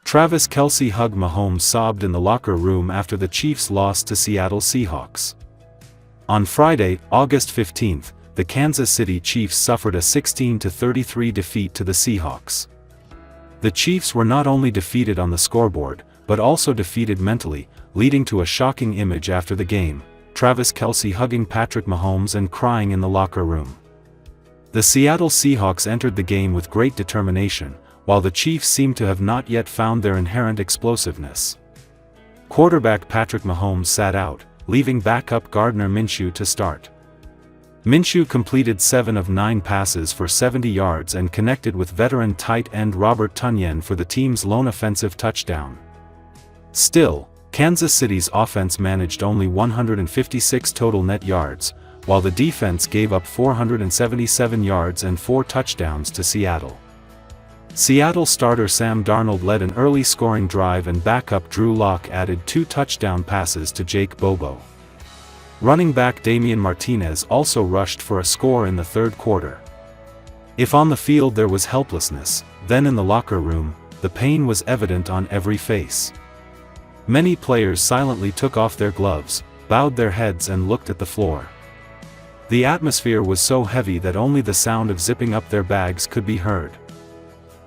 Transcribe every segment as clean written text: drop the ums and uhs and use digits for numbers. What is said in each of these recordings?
Travis Kelce hugged Mahomes sobbed in the locker room after the Chiefs lost to Seattle Seahawks. On Friday, August 15, the Kansas City Chiefs suffered a 16-33 defeat to the Seahawks. The Chiefs were not only defeated on the scoreboard, but also defeated mentally, leading to a shocking image after the game: Travis Kelce hugging Patrick Mahomes and crying in the locker room. The Seattle Seahawks entered the game with great determination, while the Chiefs seemed to have not yet found their inherent explosiveness. Quarterback Patrick Mahomes sat out, leaving backup Gardner Minshew to start. Minshew completed 7 of 9 passes for 70 yards and connected with veteran tight end Robert Tonyan for the team's lone offensive touchdown. Still, Kansas City's offense managed only 156 total net yards, while the defense gave up 477 yards and 4 touchdowns to Seattle. Seattle starter Sam Darnold led an early scoring drive and backup Drew Lock added 2 touchdown passes to Jake Bobo. Running back Damian Martinez also rushed for a score in the third quarter. If on the field there was helplessness, then in the locker room, the pain was evident on every face. Many players silently took off their gloves, bowed their heads and looked at the floor. The atmosphere was so heavy that only the sound of zipping up their bags could be heard.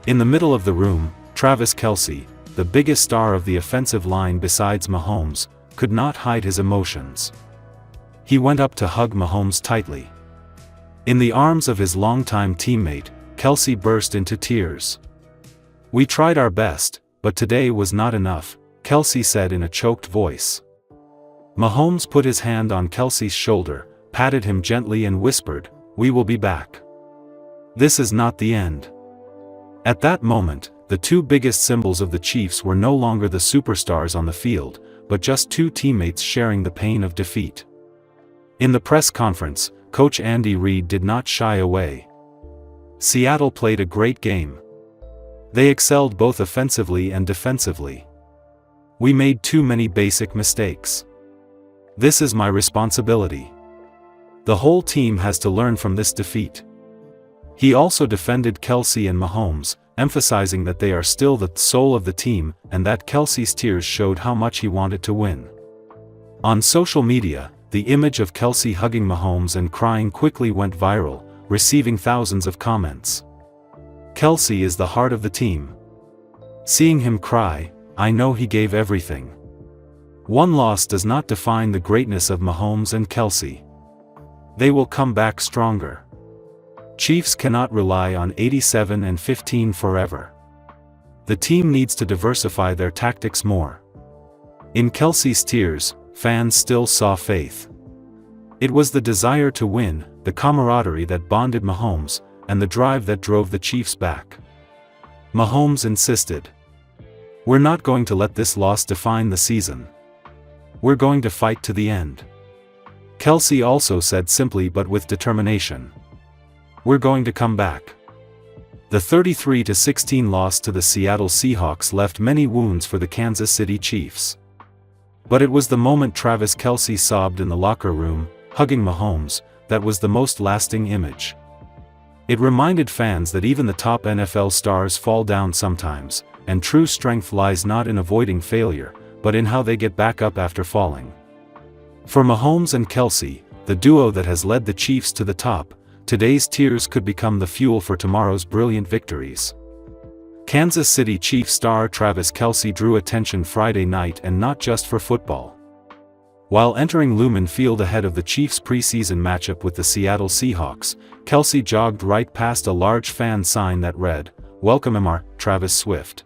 In the middle of the room, Travis Kelce, the biggest star of the offensive line besides Mahomes, could not hide his emotions. He went up to hug Mahomes tightly. In the arms of his longtime teammate, Kelce burst into tears. "We tried our best, but today was not enough," Kelce said in a choked voice. Mahomes put his hand on Kelce's shoulder, patted him gently and whispered, "We will be back. This is not the end." At that moment, the 2 biggest symbols of the Chiefs were no longer the superstars on the field, but just 2 teammates sharing the pain of defeat. In the press conference, Coach Andy Reid did not shy away. "Seattle played a great game. They excelled both offensively and defensively. We made too many basic mistakes. This is my responsibility. The whole team has to learn from this defeat." He also defended Kelce and Mahomes, emphasizing that they are still the soul of the team and that Kelce's tears showed how much he wanted to win. On social media, the image of Kelce hugging Mahomes and crying quickly went viral, receiving thousands of comments. "Kelce is the heart of the team. Seeing him cry, I know he gave everything. One loss does not define the greatness of Mahomes and Kelce. They will come back stronger. Chiefs cannot rely on 87 and 15 forever. The team needs to diversify their tactics more." In Kelce's tears, fans still saw faith. It was the desire to win, the camaraderie that bonded Mahomes, and the drive that drove the Chiefs back. Mahomes insisted, "We're not going to let this loss define the season. We're going to fight to the end." Kelce also said simply but with determination, "We're going to come back." The 33-16 loss to the Seattle Seahawks left many wounds for the Kansas City Chiefs. But it was the moment Travis Kelce sobbed in the locker room, hugging Mahomes, that was the most lasting image. It reminded fans that even the top NFL stars fall down sometimes, and true strength lies not in avoiding failure, but in how they get back up after falling. For Mahomes and Kelce, the duo that has led the Chiefs to the top, today's tears could become the fuel for tomorrow's brilliant victories. Kansas City Chiefs star Travis Kelce drew attention Friday night, and not just for football. While entering Lumen Field ahead of the Chiefs' preseason matchup with the Seattle Seahawks, Kelce jogged right past a large fan sign that read, "Welcome Mr. Travis Swift."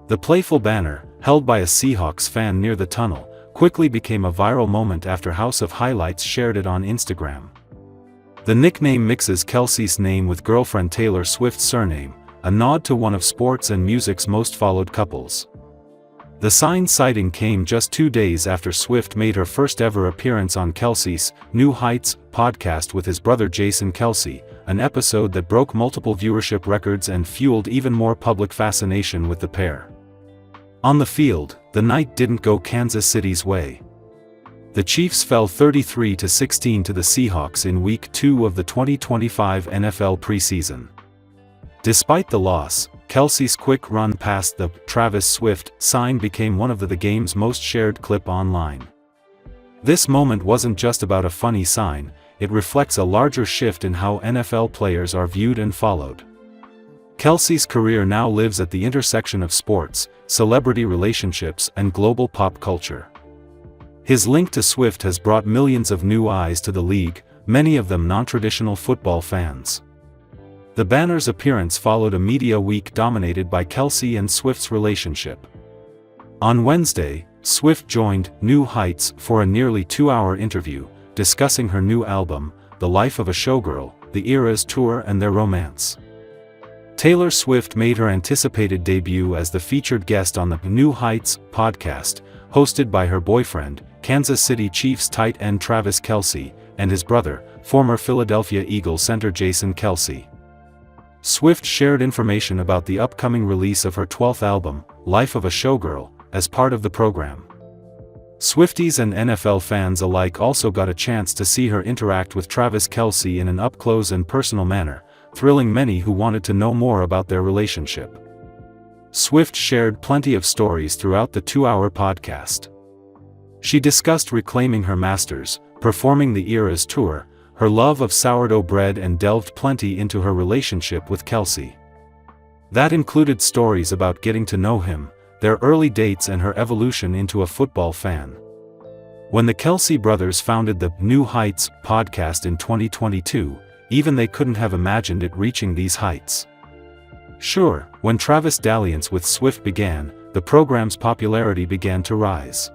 The playful banner, held by a Seahawks fan near the tunnel, quickly became a viral moment after House of Highlights shared it on Instagram. The nickname mixes Kelce's name with girlfriend Taylor Swift's surname, a nod to one of sports and music's most followed couples. The sign sighting came just 2 days after Swift made her first ever appearance on Kelce's New Heights podcast with his brother Jason Kelce, an episode that broke multiple viewership records and fueled even more public fascination with the pair. On the field, the night didn't go Kansas City's way. The Chiefs fell 33-16 to the Seahawks in Week 2 of the 2025 NFL preseason. Despite the loss, Kelce's quick run past the Travis Swift sign became one of the game's most shared clip online. This moment wasn't just about a funny sign, it reflects a larger shift in how NFL players are viewed and followed. Kelce's career now lives at the intersection of sports, celebrity relationships, and global pop culture. His link to Swift has brought millions of new eyes to the league, many of them non-traditional football fans. The banner's appearance followed a media week dominated by Kelce and Swift's relationship. On Wednesday, Swift joined New Heights for a nearly 2-hour interview, discussing her new album, The Life of a Showgirl, the Eras Tour and their romance. Taylor Swift made her anticipated debut as the featured guest on the New Heights podcast, hosted by her boyfriend, Kansas City Chiefs tight end Travis Kelce, and his brother, former Philadelphia Eagles center Jason Kelce. Swift shared information about the upcoming release of her 12th album, Life of a Showgirl, as part of the program. Swifties and NFL fans alike also got a chance to see her interact with Travis Kelce in an up-close and personal manner, thrilling many who wanted to know more about their relationship. Swift shared plenty of stories throughout the 2-hour podcast. She discussed reclaiming her masters, performing the Eras Tour, her love of sourdough bread, and delved plenty into her relationship with Kelce. That included stories about getting to know him, their early dates, and her evolution into a football fan. When the Kelce brothers founded the New Heights podcast in 2022, even they couldn't have imagined it reaching these heights. Sure, when Travis' dalliance with Swift began, the program's popularity began to rise.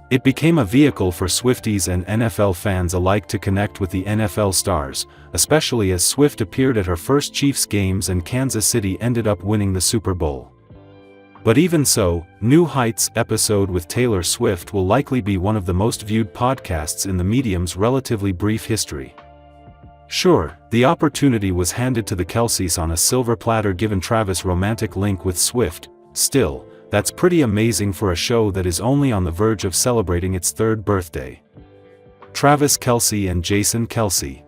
It became a vehicle for Swifties and NFL fans alike to connect with the NFL stars, especially as Swift appeared at her first Chiefs games and Kansas City ended up winning the Super Bowl. But even so, New Heights episode with Taylor Swift will likely be one of the most viewed podcasts in the medium's relatively brief history. Sure, the opportunity was handed to the Kelces on a silver platter given Travis' romantic link with Swift. Still, that's pretty amazing for a show that is only on the verge of celebrating its 3rd birthday. Travis Kelce and Jason Kelce.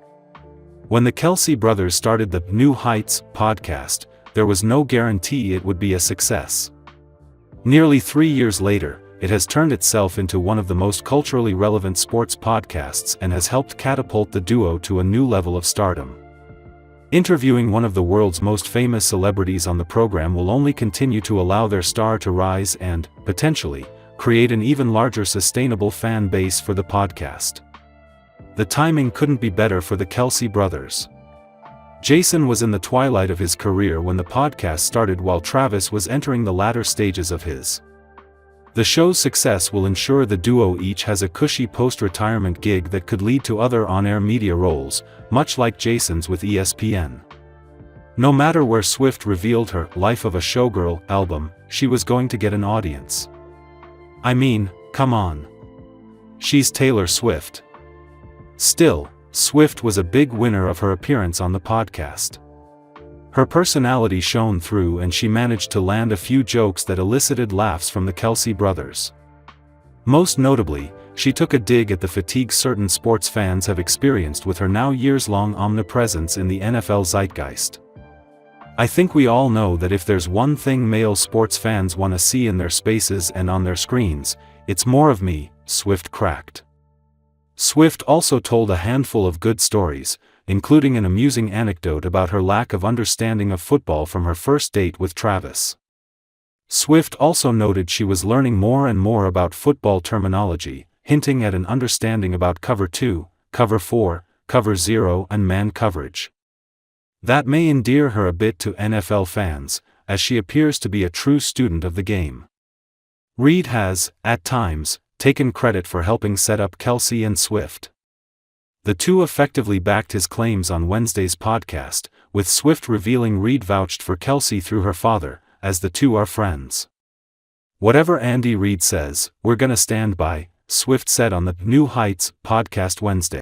When the Kelce brothers started the New Heights podcast, there was no guarantee it would be a success. Nearly 3 years later, it has turned itself into one of the most culturally relevant sports podcasts and has helped catapult the duo to a new level of stardom. Interviewing one of the world's most famous celebrities on the program will only continue to allow their star to rise and, potentially, create an even larger sustainable fan base for the podcast. The timing couldn't be better for the Kelce brothers. Jason was in the twilight of his career when the podcast started, while Travis was entering the latter stages of his. The show's success will ensure the duo each has a cushy post-retirement gig that could lead to other on-air media roles, much like Jason's with ESPN. No matter where Swift revealed her Life of a Showgirl album, she was going to get an audience. I mean, come on. She's Taylor Swift. Still, Swift was a big winner of her appearance on the podcast. Her personality shone through and she managed to land a few jokes that elicited laughs from the Kelce brothers. Most notably, she took a dig at the fatigue certain sports fans have experienced with her now years-long omnipresence in the NFL zeitgeist. I think we all know that if there's one thing male sports fans want to see in their spaces and on their screens, it's more of me, Swift cracked. Swift also told a handful of good stories, including an amusing anecdote about her lack of understanding of football from her first date with Travis. Swift also noted she was learning more and more about football terminology, hinting at an understanding about cover 2, cover 4, cover 0 and man coverage. That may endear her a bit to NFL fans, as she appears to be a true student of the game. Reed has, at times, taken credit for helping set up Kelce and Swift. The two effectively backed his claims on Wednesday's podcast, with Swift revealing Reed vouched for Kelce through her father, as the two are friends. Whatever Andy Reid says, we're gonna stand by, Swift said on the New Heights podcast Wednesday.